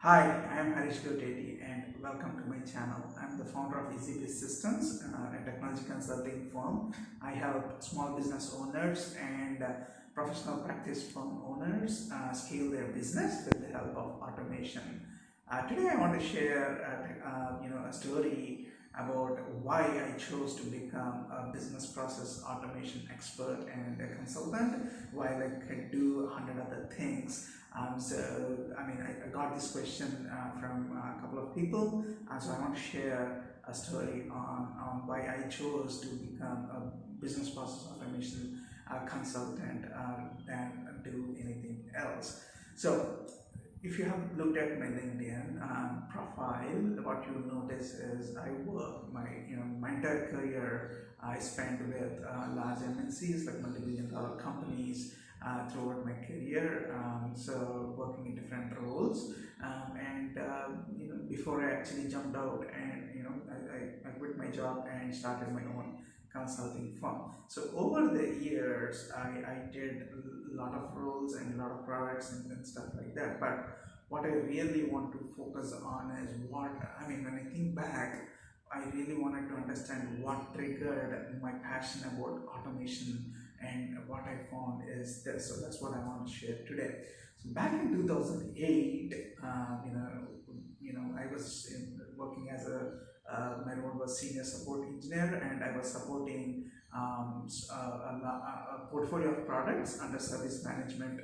Hi, I am Harish Gotedi and welcome to my channel. I am the founder of EasyBiz Systems, a technology consulting firm. I help small business owners and professional practice firm owners scale their business with the help of automation. Today I want to share a story about why I chose to become a business process automation expert and a consultant while I could do 100 other things. I got this question from a couple of people, so I want to share a story on why I chose to become a business process automation consultant than do anything else. So, if you have looked at my LinkedIn profile, what you'll notice is I work my entire career I spent with large MNCs like multi-billion-dollar companies throughout my career. So working in different roles, before I actually jumped out and I quit my job and started my own consulting firm. So over the years, I did a lot of roles and a lot of products and stuff like that. But what I really want to focus on is when I think back, I really wanted to understand what triggered my passion about automation, and what I found is this. So that's what I want to share today. So back in 2008, I was working as my role was senior support engineer, and I was supporting a portfolio of products under service management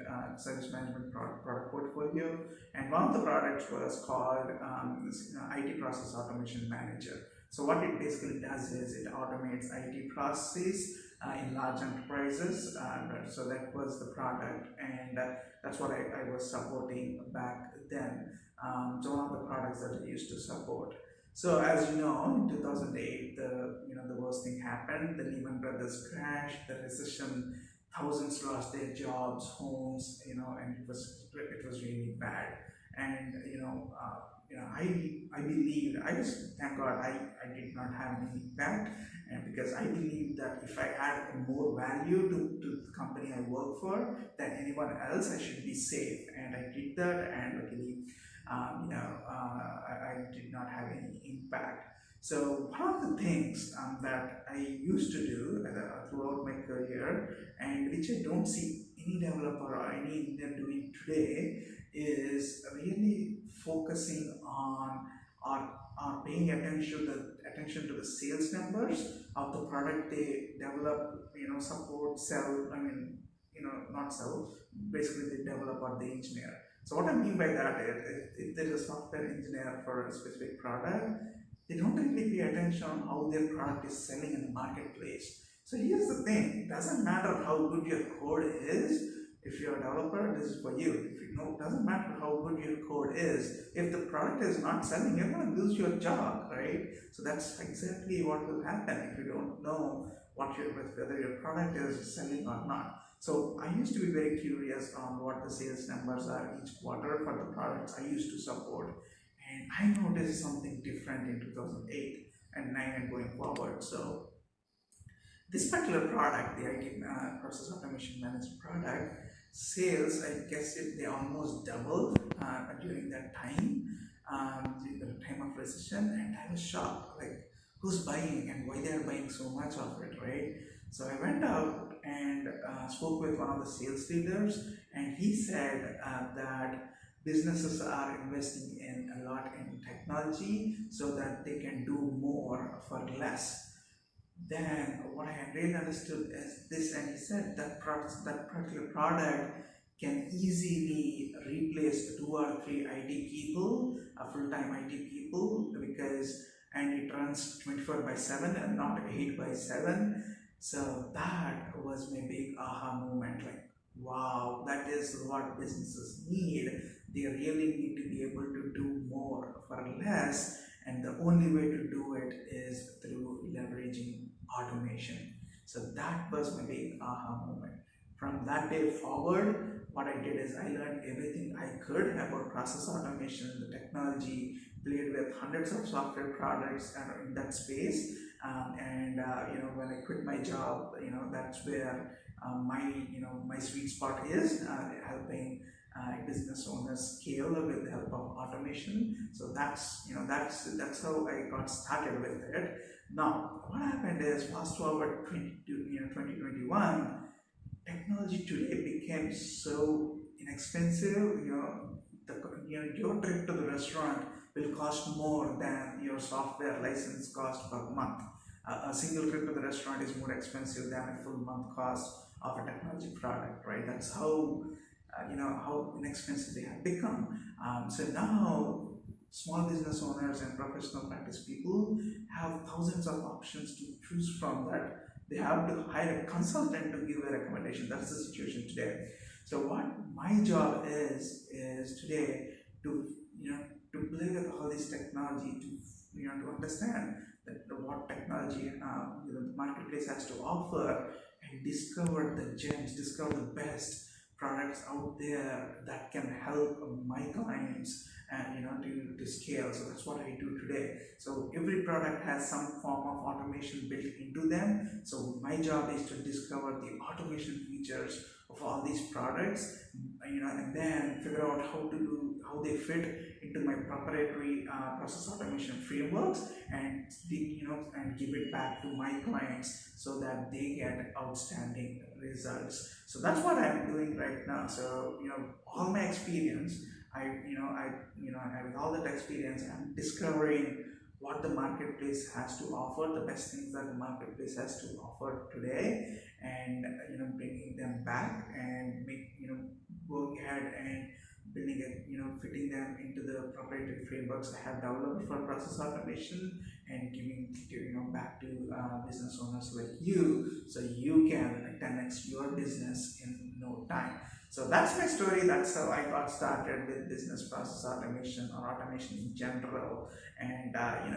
product portfolio, and one of the products was called IT Process Automation Manager. So what it basically does is it automates IT processes in large enterprises. So that was the product, and that's what I was supporting back then. So one of the products that I used to support. So as you know, in 2008, the worst thing happened. The Lehman Brothers crashed, the recession, thousands lost their jobs, homes, and it was really bad. And I believed, I just thank God I did not have any impact, and because I believe that if I add more value to the company I work for than anyone else, I should be safe, and I did that, and luckily I did not have any impact. So one of the things that I used to do throughout my career, and which I don't see any developer or any engineer doing today, is really focusing on or paying attention to the sales numbers of the product they develop, support, sell. Not sell. Basically, they develop or they engineer. So what I mean by that is, if there is a software engineer for a specific product, they don't really pay attention on how their product is selling in the marketplace. So here's the thing: it doesn't matter how good your code is. If you're a developer, this is for you. If you know, it doesn't matter how good your code is. If the product is not selling, you're going to lose your job, right? So that's exactly what will happen if you don't know whether your product is selling or not. So I used to be very curious on what the sales numbers are each quarter for the products I used to support, and I noticed something different in 2008 and 9 and going forward. So this particular product, the IT process automation management product, sales, I guess they almost doubled during that time, during the time of recession, and I was shocked, like who's buying and why they are buying so much of it, right? So I went out and spoke with one of the sales leaders, and he said that businesses are investing in a lot in technology so that they can do more for less. Then what I really understood is this, and he said that particular product can easily replace 2 or 3 IT people, full-time IT people, because and it runs 24/7 and not 8/7. So that was my big aha moment. Like, wow, that is what businesses need. They really need to be able to do more for less, and the only way to do it is through leveraging automation. So that was my big aha moment. From that day forward, what I did is I learned everything I could about process automation, the technology, played with hundreds of software products in that space. When I quit my job, that's where my sweet spot is, helping business owners scale with the help of automation. So that's how I got started with it. Now, what happened is fast forward 2021, technology today became so inexpensive. Your trip to the restaurant will cost more than your software license cost per month. A single trip to the restaurant is more expensive than a full month cost of a technology product, right? That's how how inexpensive they have become. So now small business owners and professional practice people have thousands of options to choose from. That they have to hire a consultant to give a recommendation. That's the situation today. So what my job is today to to play with all this technology, to to understand that what technology the marketplace has to offer, and discover the gems, discover the best products out there that can help my clients and to scale. So that's what I do today. So every product has some form of automation built into them. So my job is to discover the automation features of all these products, and then figure out how they fit into my proprietary process automation frameworks, and and give it back to my clients so that they get outstanding results. So that's what I'm doing right now. So all my experience, with all that experience, I'm discovering what the marketplace has to offer, the best things that the marketplace has to offer today, and bringing them back, and going ahead and building it, fitting them into the proprietary frameworks I have developed for process automation, and giving back to business owners like you, so you can 10x your business in no time. So that's my story. That's how I got started with business process automation, or automation in general. And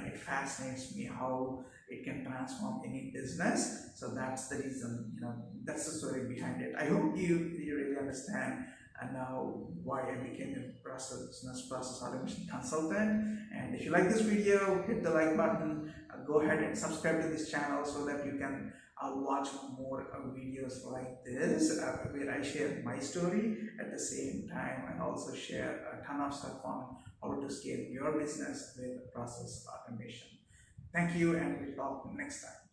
it fascinates me how it can transform any business. So that's the reason, that's the story behind it. I hope you really understand now why I became a business process automation consultant. And if you like this video, hit the like button. Go ahead and subscribe to this channel so that you can watch more videos like this, where I share my story at the same time, and also share a ton of stuff on how to scale your business with process automation. Thank you, and we'll talk next time.